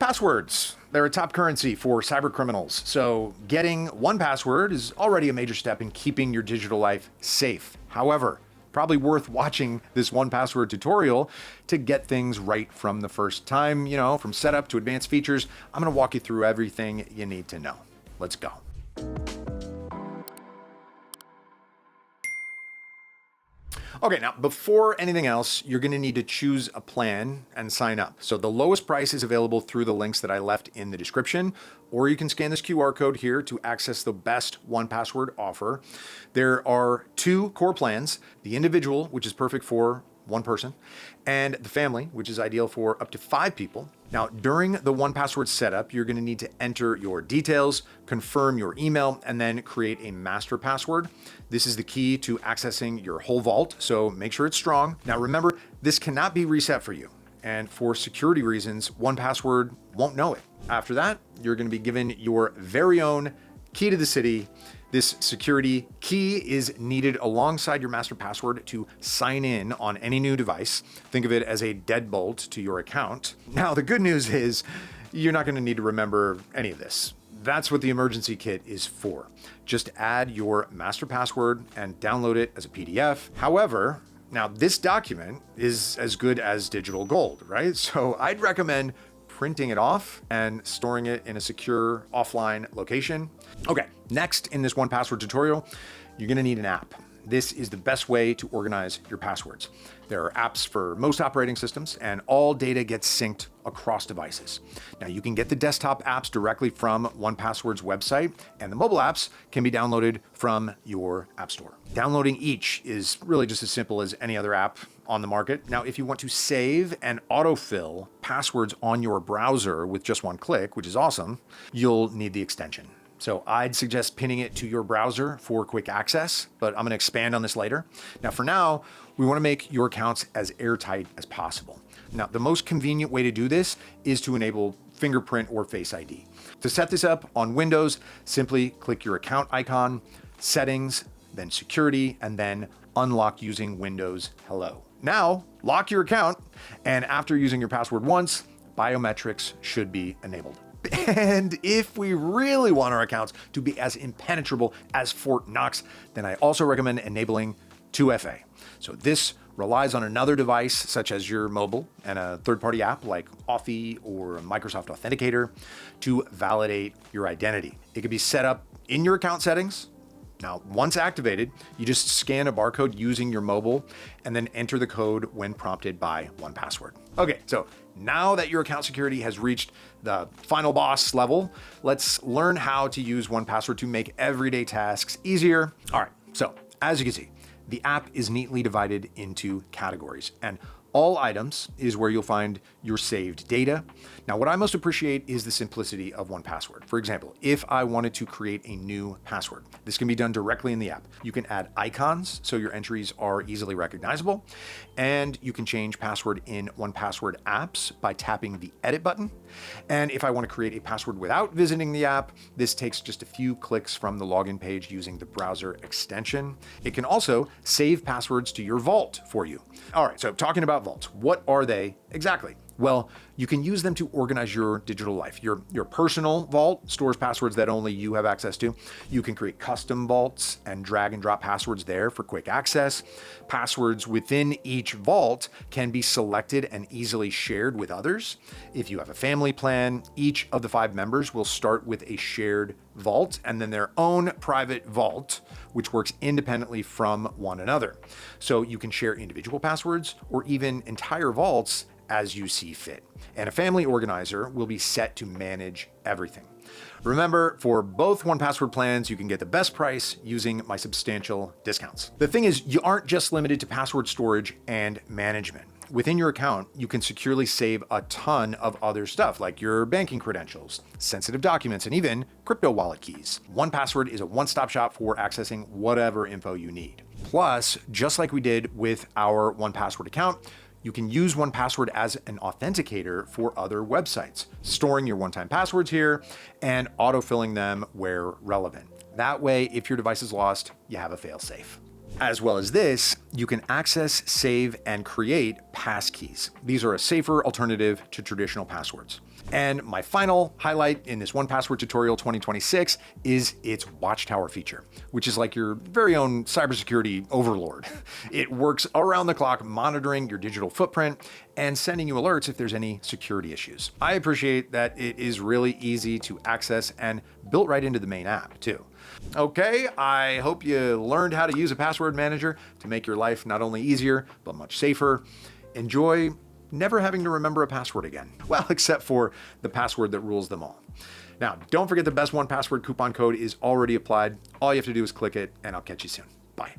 Passwords. They're a top currency for cyber criminals. So getting 1Password is already a major step in keeping your digital life safe. However, probably worth watching this 1Password tutorial to get things right from the first time, from setup to advanced features. I'm going to walk you through everything you need to know. Let's go. Okay, now before anything else, you're going to need to choose a plan and sign up. So the lowest price is available through the links that I left in the description, or you can scan this QR code here to access the best 1Password offer. There are two core plans, the individual, which is perfect for one person, and the family, which is ideal for up to 5 people. Now, during the 1Password setup, you're going to need to enter your details, confirm your email, and then create a master password. This is the key to accessing your whole vault, so make sure it's strong. Now, remember, this cannot be reset for you, and for security reasons, 1Password won't know it. After that, you're going to be given your very own key to the city. This security key is needed alongside your master password to sign in on any new device. Think of it as a deadbolt to your account. Now, the good news is you're not going to need to remember any of this. That's what the emergency kit is for. Just add your master password and download it as a PDF. However, now this document is as good as digital gold, right? So I'd recommend printing it off and storing it in a secure offline location. Okay, next in this 1Password tutorial, you're gonna need an app. This is the best way to organize your passwords. There are apps for most operating systems, and all data gets synced across devices. Now, you can get the desktop apps directly from 1Password's website, and the mobile apps can be downloaded from your app store. Downloading each is really just as simple as any other app on the market. Now, if you want to save and autofill passwords on your browser with just one click, which is awesome, you'll need the extension. So I'd suggest pinning it to your browser for quick access, but I'm going to expand on this later. Now, for now, we want to make your accounts as airtight as possible. Now, the most convenient way to do this is to enable fingerprint or Face ID. To set this up on Windows, simply click your account icon, settings, then security, and then unlock using Windows Hello. Now, lock your account, and after using your password once, biometrics should be enabled. And if we really want our accounts to be as impenetrable as Fort Knox, then I also recommend enabling 2FA. So this relies on another device, such as your mobile and a third-party app like Authy or Microsoft Authenticator to validate your identity. It can be set up in your account settings. Now, once activated, you just scan a barcode using your mobile and then enter the code when prompted by 1Password. Okay, so now that your account security has reached the final boss level, let's learn how to use 1Password to make everyday tasks easier. All right, so as you can see, the app is neatly divided into categories, and all items is where you'll find your saved data. Now, what I most appreciate is the simplicity of 1Password. For example, if I wanted to create a new password, this can be done directly in the app. You can add icons so your entries are easily recognizable, and you can change password in 1Password apps by tapping the edit button. And if I want to create a password without visiting the app, this takes just a few clicks from the login page using the browser extension. It can also save passwords to your vault for you. All right, so talking about vaults, what are they exactly? Well, you can use them to organize your digital life. Your personal vault stores passwords that only you have access to. You can create custom vaults and drag and drop passwords there for quick access. Passwords within each vault can be selected and easily shared with others. If you have a family plan, each of the 5 members will start with a shared vault and then their own private vault, which works independently from one another. So you can share individual passwords or even entire vaults as you see fit. And a family organizer will be set to manage everything. Remember, for both 1Password plans, you can get the best price using my substantial discounts. The thing is, you aren't just limited to password storage and management. Within your account, you can securely save a ton of other stuff like your banking credentials, sensitive documents, and even crypto wallet keys. 1Password is a one-stop shop for accessing whatever info you need. Plus, just like we did with our 1Password account, you can use 1Password as an authenticator for other websites, storing your one-time passwords here and autofilling them where relevant. That way, if your device is lost, you have a fail-safe. As well as this, you can access, save, and create passkeys. These are a safer alternative to traditional passwords. And my final highlight in this 1Password tutorial 2026 is its Watchtower feature, which is like your very own cybersecurity overlord. It works around the clock monitoring your digital footprint and sending you alerts if there's any security issues. I appreciate that it is really easy to access and built right into the main app too. Okay, I hope you learned how to use a password manager to make your life not only easier, but much safer. Enjoy never having to remember a password again. Well, except for the password that rules them all. Now, don't forget the best 1Password coupon code is already applied. All you have to do is click it, and I'll catch you soon. Bye.